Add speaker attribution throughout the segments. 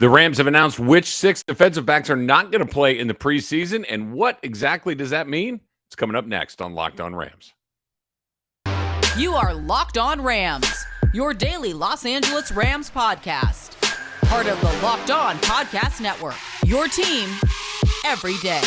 Speaker 1: The Rams have announced which 6 defensive backs are not going to play in the preseason, and what exactly does that mean? It's coming up next on Locked On Rams.
Speaker 2: You are Locked On Rams, your daily Los Angeles Rams podcast. Part of the Locked On Podcast Network, your team every day.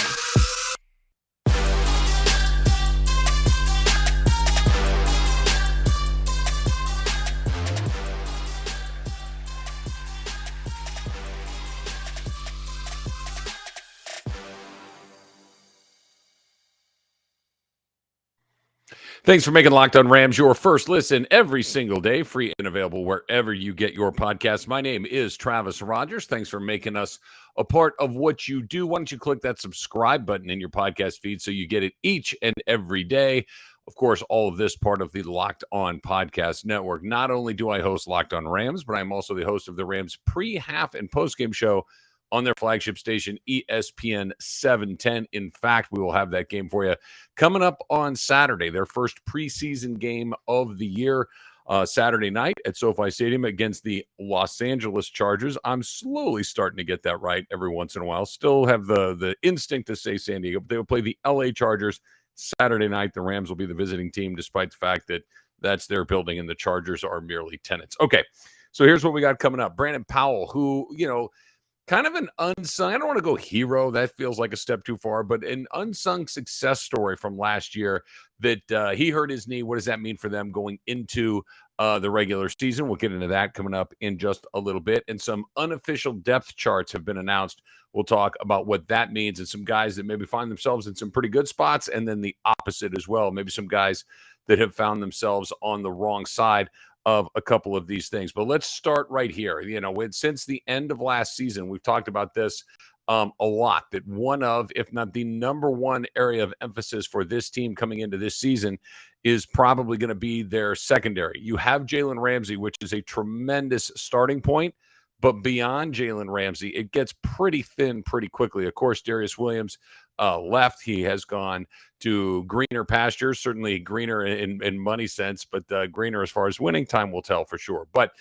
Speaker 1: Thanks for making Locked On Rams your first listen every single day, free and available wherever you get your podcasts. My name is Travis Rogers. Thanks for making us a part of what you do. Why don't you click that subscribe button in your podcast feed so you get it each and every day? Of course, all of this part of the Locked On Podcast Network. Not only do I host Locked On Rams, but I'm also the host of the Rams pre, half, and post-game show on their flagship station, ESPN 710. In fact, we will have that game for you coming up on Saturday, their first preseason game of the year, Saturday night at SoFi Stadium against the Los Angeles Chargers. I'm slowly starting to get that right every once in a while. Still have the instinct to say San Diego, but they will play the LA Chargers Saturday night. The Rams will be the visiting team, despite the fact that that's their building and the Chargers are merely tenants. Okay, so here's what we got coming up. Brandon Powell, who, kind of an unsung, I don't want to go hero, that feels like a step too far, but an unsung success story from last year that he hurt his knee. What does that mean for them going into the regular season? We'll get into that coming up in just a little bit. And some unofficial depth charts have been announced. We'll talk about what that means and some guys that maybe find themselves in some pretty good spots, and then the opposite as well. Maybe some guys that have found themselves on the wrong side of a couple of these things. But let's start right here. Since the end of last season, we've talked about this a lot, that one of, if not the number one area of emphasis for this team coming into this season is probably going to be their secondary. You have Jalen Ramsey, which is a tremendous starting point, but beyond Jalen Ramsey, it gets pretty thin pretty quickly. Of course, Darius Williams left. He has gone to greener pastures, certainly greener in money sense, but greener as far as winning. Time will tell for sure. But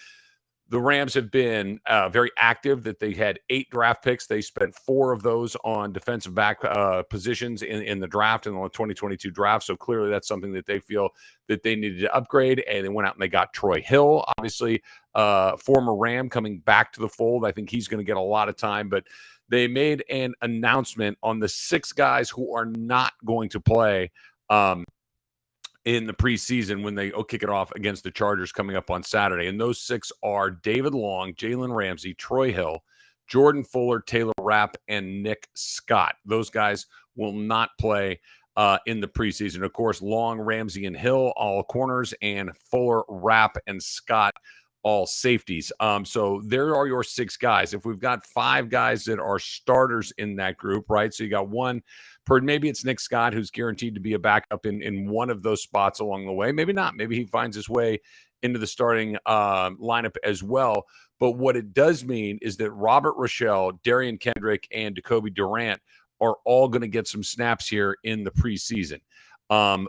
Speaker 1: the Rams have been very active, that they had 8 draft picks. They spent 4 of those on defensive back positions in the draft, in the 2022 draft. So clearly that's something that they feel that they needed to upgrade. And they went out and they got Troy Hill, obviously former Ram, coming back to the fold. I think he's going to get a lot of time, but they made an announcement on the 6 guys who are not going to play in the preseason when they kick it off against the Chargers coming up on Saturday. And those 6 are David Long, Jalen Ramsey, Troy Hill, Jordan Fuller, Taylor Rapp, and Nick Scott. Those guys will not play in the preseason. Of course, Long, Ramsey, and Hill, all corners, and Fuller, Rapp, and Scott, all safeties. So there are your 6 guys. If we've got 5 guys that are starters in that group, right? So you got one per, maybe it's Nick Scott, who's guaranteed to be a backup in one of those spots along the way. Maybe not. Maybe he finds his way into the starting lineup as well. But what it does mean is that Robert Rochelle, Darian Kendrick, and Jacoby Durant are all going to get some snaps here in the preseason.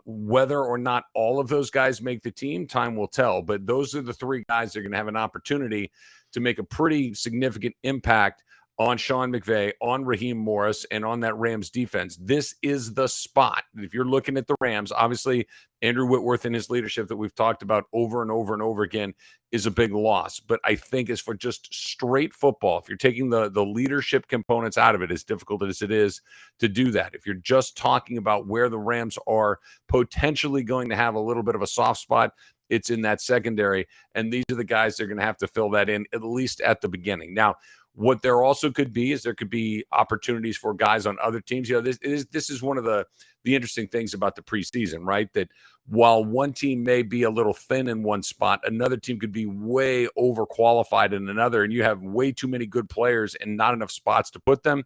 Speaker 1: Whether or not all of those guys make the team, time will tell. But those are the 3 guys that are going to have an opportunity to make a pretty significant impact on Sean McVay, on Raheem Morris, and on that Rams defense. This is the spot. If you're looking at the Rams, obviously Andrew Whitworth and his leadership that we've talked about over and over and over again is a big loss. But I think as for just straight football, if you're taking the leadership components out of it, as difficult as it is to do that, if you're just talking about where the Rams are potentially going to have a little bit of a soft spot, it's in that secondary. And these are the guys that are going to have to fill that in, at least at the beginning. Now, what there also could be is there could be opportunities for guys on other teams. This is one of the interesting things about the preseason, right? That while one team may be a little thin in one spot, another team could be way overqualified in another, and you have way too many good players and not enough spots to put them.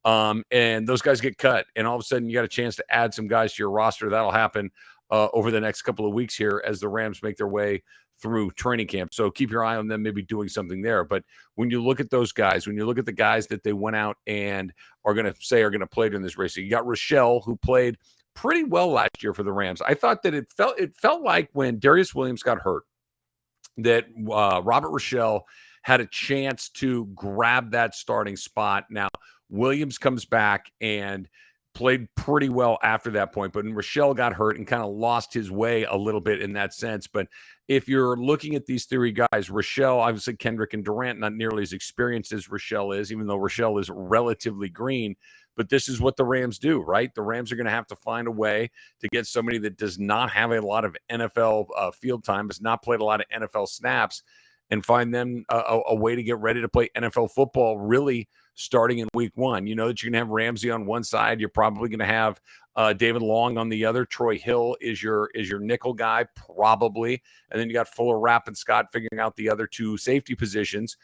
Speaker 1: And those guys get cut, and all of a sudden you got a chance to add some guys to your roster. That'll happen over the next couple of weeks here as the Rams make their way through training camp. So keep your eye on them maybe doing something there. But when you look at those guys, when you look at the guys that they went out and are going to play in this race, you got Rochelle, who played pretty well last year for the Rams. I thought that it felt like when Darius Williams got hurt, that Robert Rochelle had a chance to grab that starting spot. Now, Williams comes back and played pretty well after that point, but Rochelle got hurt and kind of lost his way a little bit in that sense. But if you're looking at these three guys, Rochelle, obviously Kendrick and Durant, not nearly as experienced as Rochelle is, even though Rochelle is relatively green. But this is what the Rams do, right? The Rams are going to have to find a way to get somebody that does not have a lot of NFL field time, has not played a lot of NFL snaps, and find them a way to get ready to play NFL football really starting in week one. You know that you're going to have Ramsey on one side. You're probably going to have David Long on the other. Troy Hill is your nickel guy, probably. And then you got Fuller, Rapp, and Scott figuring out the other two safety positions.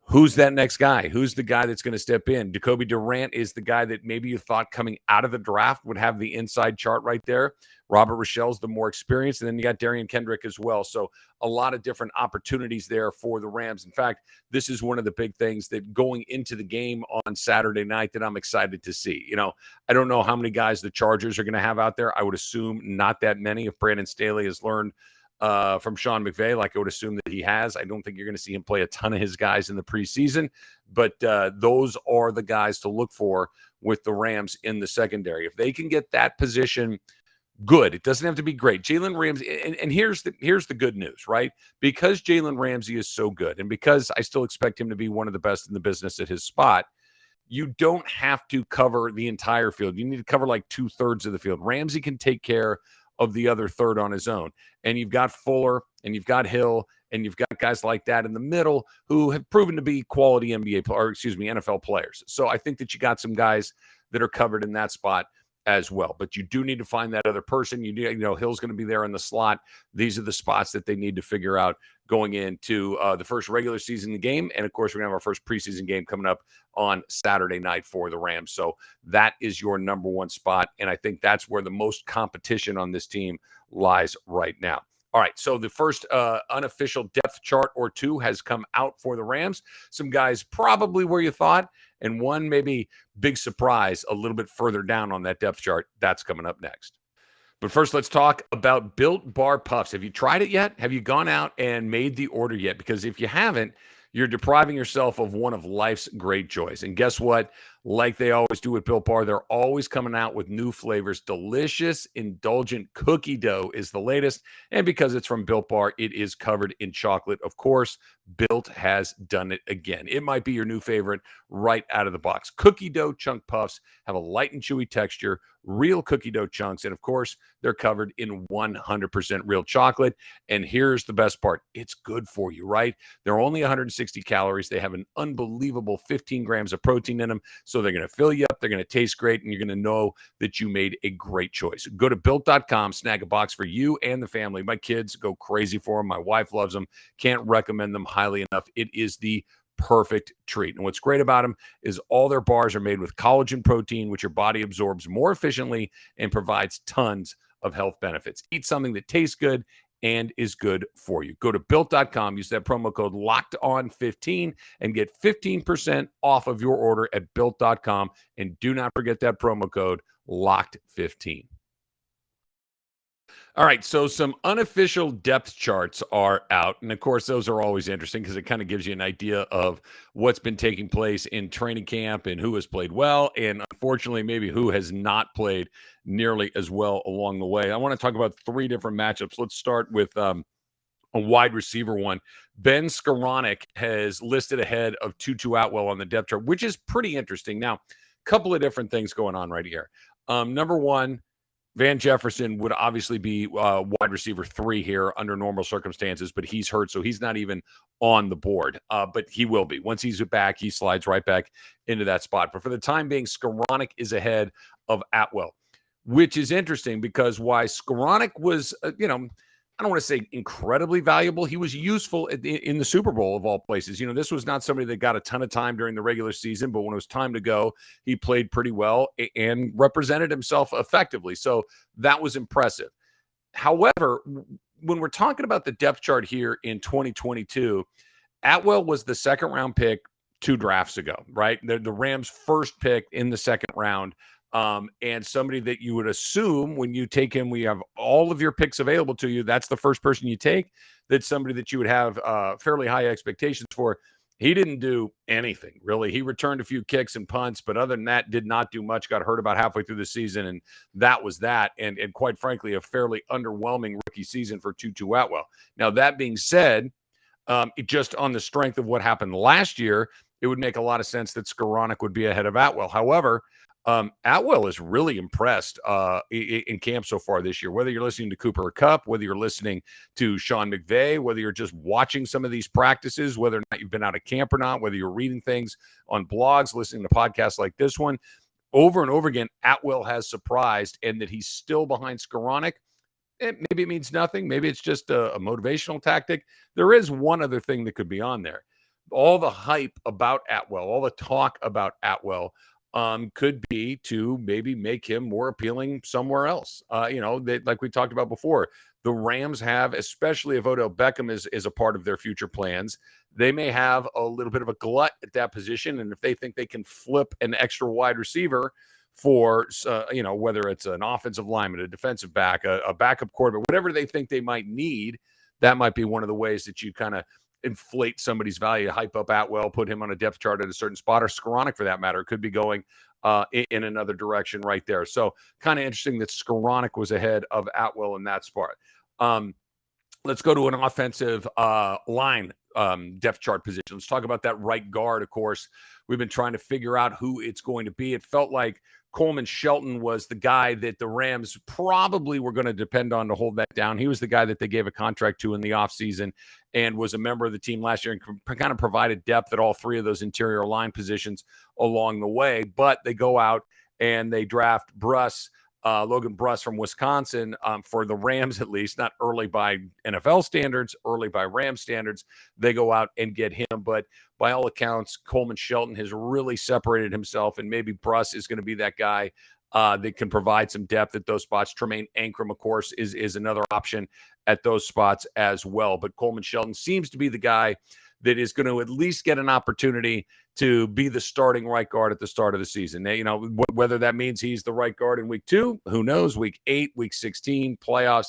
Speaker 1: Who's that next guy? Who's the guy that's going to step in? Jacoby Durant is the guy that maybe you thought coming out of the draft would have the inside chart right there. Robert Rochelle's the more experienced, and then you got Darian Kendrick as well. So a lot of different opportunities there for the Rams. In fact, this is one of the big things that going into the game on Saturday night that I'm excited to see. You know, I don't know how many guys the Chargers are going to have out there. I would assume not that many if Brandon Staley has learned from Sean McVay, like I would assume that he has. I don't think you're going to see him play a ton of his guys in the preseason, but those are the guys to look for with the Rams in the secondary. If they can get that position good, it doesn't have to be great. Jalen Ramsey, and here's the good news, right? Because Jalen Ramsey is so good, and because I still expect him to be one of the best in the business at his spot, you don't have to cover the entire field. You need to cover like 2/3 of the field. Ramsey can take care of the other third on his own. And you've got Fuller and you've got Hill and you've got guys like that in the middle who have proven to be quality NFL players. So I think that you got some guys that are covered in that spot as well. But you do need to find that other person. You know, Hill's going to be there in the slot. These are the spots that they need to figure out going into the first regular season game. And, of course, we're going to have our first preseason game coming up on Saturday night for the Rams. So that is your number one spot, and I think that's where the most competition on this team lies right now. All right, so the first unofficial depth chart or two has come out for the Rams. Some guys probably where you thought, and one maybe big surprise a little bit further down on that depth chart. That's coming up next. But first, let's talk about Built Bar Puffs. Have you tried it yet? Have you gone out and made the order yet? Because if you haven't, you're depriving yourself of one of life's great joys. And guess what? Like they always do with Built Bar, they're always coming out with new flavors. Delicious, indulgent cookie dough is the latest. And because it's from Built Bar, it is covered in chocolate. Of course, Built has done it again. It might be your new favorite right out of the box. Cookie dough chunk puffs have a light and chewy texture, real cookie dough chunks, and of course, they're covered in 100% real chocolate. And here's the best part. It's good for you, right? They're only 160 calories. They have an unbelievable 15 grams of protein in them. So they're going to fill you up. They're going to taste great. And you're going to know that you made a great choice. Go to Built.com, snag a box for you and the family. My kids go crazy for them. My wife loves them. Can't recommend them highly enough. It is the perfect treat. And what's great about them is all their bars are made with collagen protein, which your body absorbs more efficiently and provides tons of health benefits. Eat something that tastes good and is good for you. Go to Built.com, use that promo code LOCKEDON15 and get 15% off of your order at Built.com. And do not forget that promo code LOCKED15. All right, so some unofficial depth charts are out. And, of course, those are always interesting because it kind of gives you an idea of what's been taking place in training camp and who has played well and, unfortunately, maybe who has not played nearly as well along the way. I want to talk about three different matchups. Let's start with a wide receiver one. Ben Skoranek has listed ahead of Tutu Atwell on the depth chart, which is pretty interesting. Now, a couple of different things going on right here. Number one, Van Jefferson would obviously be wide receiver 3 here under normal circumstances, but he's hurt, so he's not even on the board. But he will be. Once he's back, he slides right back into that spot. But for the time being, Skoranek is ahead of Atwell, which is interesting because why Skoranek was, I don't want to say incredibly valuable. He was useful in the Super Bowl of all places. You know, this was not somebody that got a ton of time during the regular season, but when it was time to go, he played pretty well and represented himself effectively. So that was impressive. However, when we're talking about the depth chart here in 2022, Atwell was the second round pick 2 drafts ago, right? The Rams' first pick in the second round and somebody that you would assume when you take him, we have all of your picks available to you. That's the first person you take. That's somebody that you would have fairly high expectations for. He didn't do anything, really. He returned a few kicks and punts, but other than that, did not do much. Got hurt about halfway through the season, and that was that. And quite frankly, a fairly underwhelming rookie season for Tutu Atwell. Now, that being said, just on the strength of what happened last year, it would make a lot of sense that Skoranek would be ahead of Atwell. However, Atwell is really impressed in camp so far this year. Whether you're listening to Cooper Kupp, whether you're listening to Sean McVay, whether you're just watching some of these practices, whether or not you've been out of camp or not, whether you're reading things on blogs, listening to podcasts like this one, over and over again, Atwell has surprised, and that he's still behind Skoranek. Maybe it means nothing. Maybe it's just a motivational tactic. There is one other thing that could be on there. All the hype about Atwell, all the talk about Atwell could be to maybe make him more appealing somewhere else. Like we talked about before, the Rams have, especially if Odell Beckham is a part of their future plans, they may have a little bit of a glut at that position. And if they think they can flip an extra wide receiver for, whether it's an offensive lineman, a defensive back, a backup quarterback, whatever they think they might need, that might be one of the ways that you kind of inflate somebody's value, hype up Atwell, put him on a depth chart at a certain spot, or Skoranek for that matter, could be going in another direction right there. So kind of interesting that Skoranek was ahead of Atwell in that spot. Let's go to an offensive line depth chart position. Let's talk about that right guard. Of course, we've been trying to figure out who it's going to be. It felt like Coleman Shelton was the guy that the Rams probably were going to depend on to hold that down. He was the guy that they gave a contract to in the offseason and was a member of the team last year and kind of provided depth at all three of those interior line positions along the way. But they go out and they draft Logan Bruss from Wisconsin, for the Rams at least, not early by NFL standards, early by Rams standards. They go out and get him. But by all accounts, Coleman Shelton has really separated himself, and maybe Bruss is going to be that guy that can provide some depth at those spots. Tremaine Ankrum, of course, is another option at those spots as well. But Coleman Shelton seems to be the guy that is going to at least get an opportunity to be the starting right guard at the start of the season. Now, whether that means he's the right guard in week 2, who knows? Week 8, week 16, playoffs,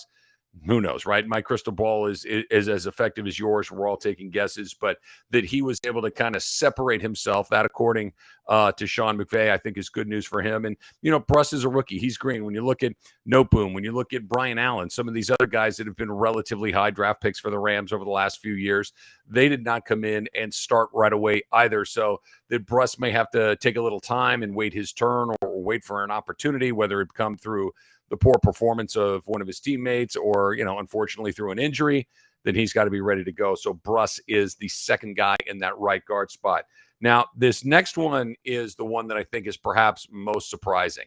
Speaker 1: who knows, right? My crystal ball is as effective as yours. We're all taking guesses, but that he was able to kind of separate himself, that according to Sean McVay, I think is good news for him. And, Bruss is a rookie. He's green. When you look at Noteboom, when you look at Brian Allen, some of these other guys that have been relatively high draft picks for the Rams over the last few years, they did not come in and start right away either. So that Bruss may have to take a little time and wait his turn, or wait for an opportunity, whether it come through the poor performance of one of his teammates or, unfortunately through an injury, then he's got to be ready to go. So Bruss is the second guy in that right guard spot. Now, this next one is the one that I think is perhaps most surprising.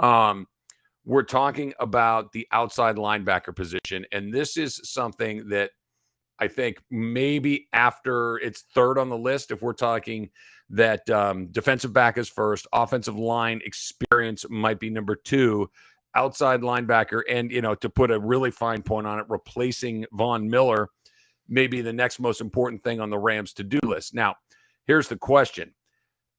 Speaker 1: We're talking about the outside linebacker position, and this is something that I think maybe after it's third on the list, if we're talking that defensive back is first, offensive line experience might be number 2, outside linebacker, and, to put a really fine point on it, replacing Von Miller may be the next most important thing on the Rams to-do list. Now, here's the question.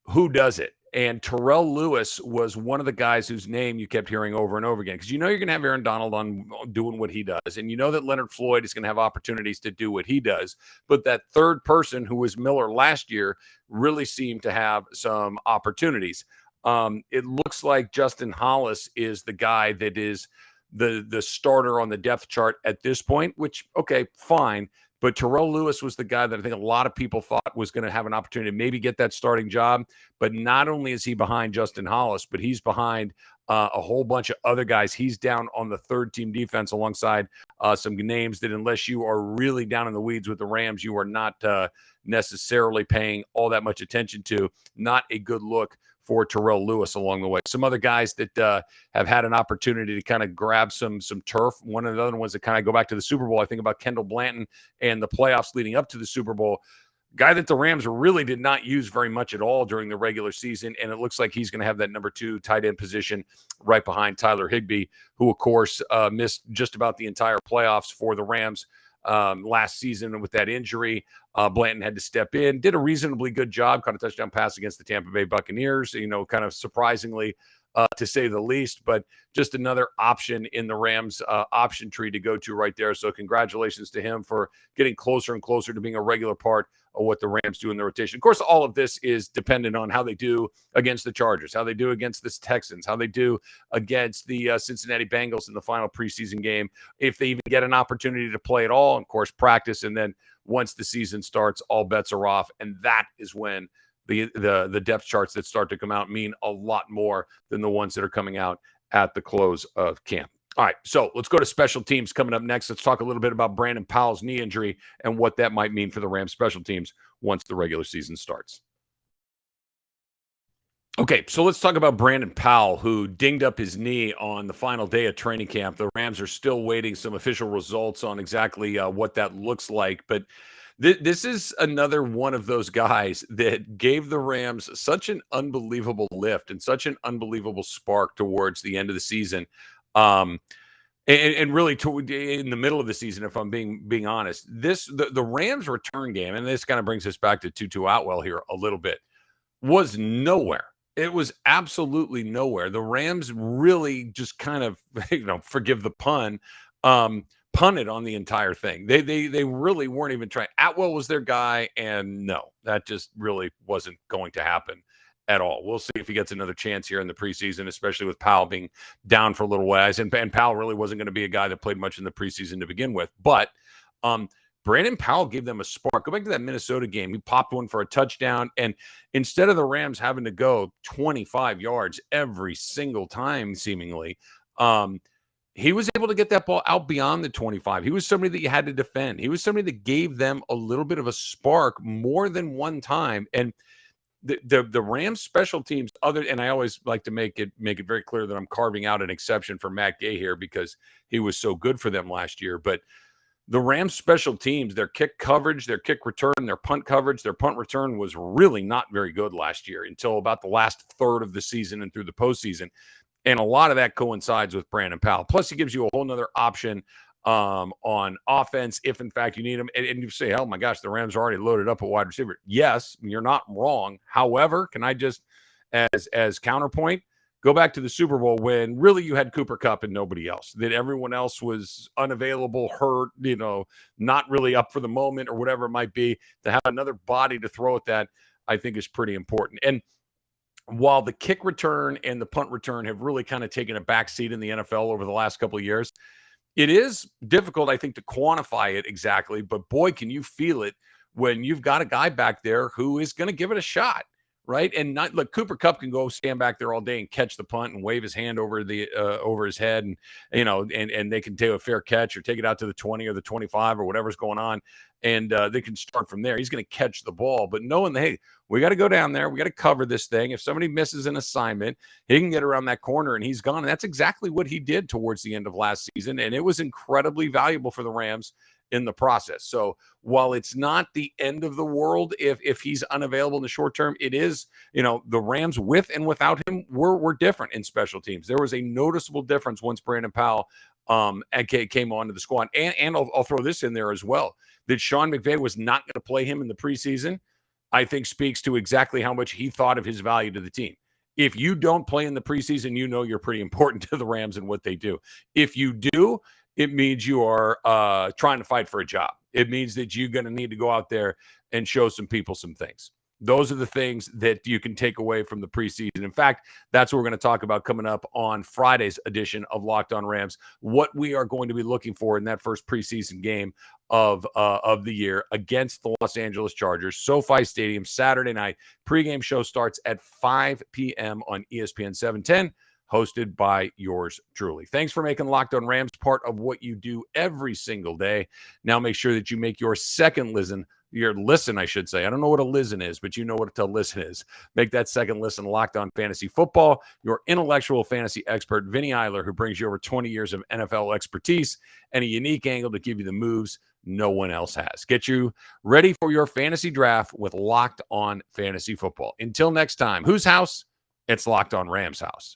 Speaker 1: Who does it? And Terrell Lewis was one of the guys whose name you kept hearing over and over again, because you're going to have Aaron Donald on doing what he does, and that Leonard Floyd is going to have opportunities to do what he does. But that third person, who was Miller last year, really seemed to have some opportunities. It looks like Justin Hollis is the guy that is the starter on the depth chart at this point, which, okay, fine. But Terrell Lewis was the guy that I think a lot of people thought was going to have an opportunity to maybe get that starting job. But not only is he behind Justin Hollis, but he's behind a whole bunch of other guys. He's down on the third team defense alongside some names that, unless you are really down in the weeds with the Rams, you are not necessarily paying all that much attention to. Not a good look for Terrell Lewis along the way. Some other guys that have had an opportunity to kind of grab some turf. One of the other ones that kind of go back to the Super Bowl, I think about Kendall Blanton and the playoffs leading up to the Super Bowl. Guy that the Rams really did not use very much at all during the regular season, and it looks like he's going to have that number 2 tight end position right behind Tyler Higbee, who, of course, missed just about the entire playoffs for the Rams last season with that injury. Blanton had to step in, did a reasonably good job, caught a touchdown pass against the Tampa Bay Buccaneers, kind of surprisingly to say the least, but just another option in the Rams option tree to go to right there. So congratulations to him for getting closer and closer to being a regular part of what the Rams do in the rotation. Of course, all of this is dependent on how they do against the Chargers, how they do against the Texans, how they do against the Cincinnati Bengals in the final preseason game, if they even get an opportunity to play at all, and of course, practice. And then once the season starts, all bets are off. And that is when the depth charts that start to come out mean a lot more than the ones that are coming out at the close of camp. All right, so let's go to special teams coming up next. Let's talk a little bit about Brandon Powell's knee injury and what that might mean for the Rams special teams once the regular season starts. Okay, so let's talk about Brandon Powell, who dinged up his knee on the final day of training camp. The Rams are still waiting some official results on exactly what that looks like, but this is another one of those guys that gave the Rams such an unbelievable lift and such an unbelievable spark towards the end of the season. And really in the middle of the season, if I'm being honest, the Rams return game, and this kind of brings us back to Tutu Atwell here a little bit, was nowhere. It was absolutely nowhere. The Rams really just kind of, forgive the pun, punted on the entire thing. They really weren't even trying. Atwell was their guy, and no, that just really wasn't going to happen at all. We'll see if he gets another chance here in the preseason, especially with Powell being down for a little while. And Powell really wasn't going to be a guy that played much in the preseason to begin with. But Brandon Powell gave them a spark. Go back to that Minnesota game. He popped one for a touchdown. And instead of the Rams having to go 25 yards every single time, seemingly, he was able to get that ball out beyond the 25. He was somebody that you had to defend. He was somebody that gave them a little bit of a spark more than one time. And the Rams special teams, and I always like to make it very clear that I'm carving out an exception for Matt Gay here because he was so good for them last year. But the Rams special teams, their kick coverage, their kick return, their punt coverage, their punt return was really not very good last year until about the last third of the season and through the postseason. And a lot of that coincides with Brandon Powell. Plus, he gives you a whole nother option on offense if, in fact, you need him. And you say, oh, my gosh, the Rams are already loaded up at wide receiver. Yes, you're not wrong. However, can I just, as counterpoint, go back to the Super Bowl when really you had Cooper Kupp and nobody else, that everyone else was unavailable, hurt, not really up for the moment or whatever it might be. To have another body to throw at that, I think is pretty important. And while the kick return and the punt return have really kind of taken a back seat in the NFL over the last couple of years, it is difficult, I think, to quantify it exactly. But boy, can you feel it when you've got a guy back there who is going to give it a shot. Right. And not like Cooper Kupp can go stand back there all day and catch the punt and wave his hand over over his head. And, and they can take a fair catch or take it out to the 20 or the 25 or whatever's going on. And they can start from there. He's going to catch the ball. But knowing that, hey, we got to go down there. We got to cover this thing. If somebody misses an assignment, he can get around that corner and he's gone. And that's exactly what he did towards the end of last season. And it was incredibly valuable for the Rams in the process. So while it's not the end of the world if he's unavailable in the short term, it is, the Rams with and without him were different in special teams. There was a noticeable difference once Brandon Powell came onto the squad. And I'll throw this in there as well, that Sean McVay was not going to play him in the preseason, I think speaks to exactly how much he thought of his value to the team. If you don't play in the preseason, you're pretty important to the Rams and what they do. If you do, it means you are trying to fight for a job. It means that you're going to need to go out there and show some people some things. Those are the things that you can take away from the preseason. In fact, that's what we're going to talk about coming up on Friday's edition of Locked On Rams, what we are going to be looking for in that first preseason game of the year against the Los Angeles Chargers, SoFi Stadium, Saturday night. Pregame show starts at 5 p.m. on ESPN 710. Hosted by yours truly. Thanks for making Locked On Rams part of what you do every single day. Now make sure that you make your second listen, I should say. I don't know what a listen is, but you know what a listen is. Make that second listen Locked On Fantasy Football. Your intellectual fantasy expert, Vinny Eiler, who brings you over 20 years of NFL expertise and a unique angle to give you the moves no one else has. Get you ready for your fantasy draft with Locked On Fantasy Football. Until next time, whose house? It's Locked On Rams house.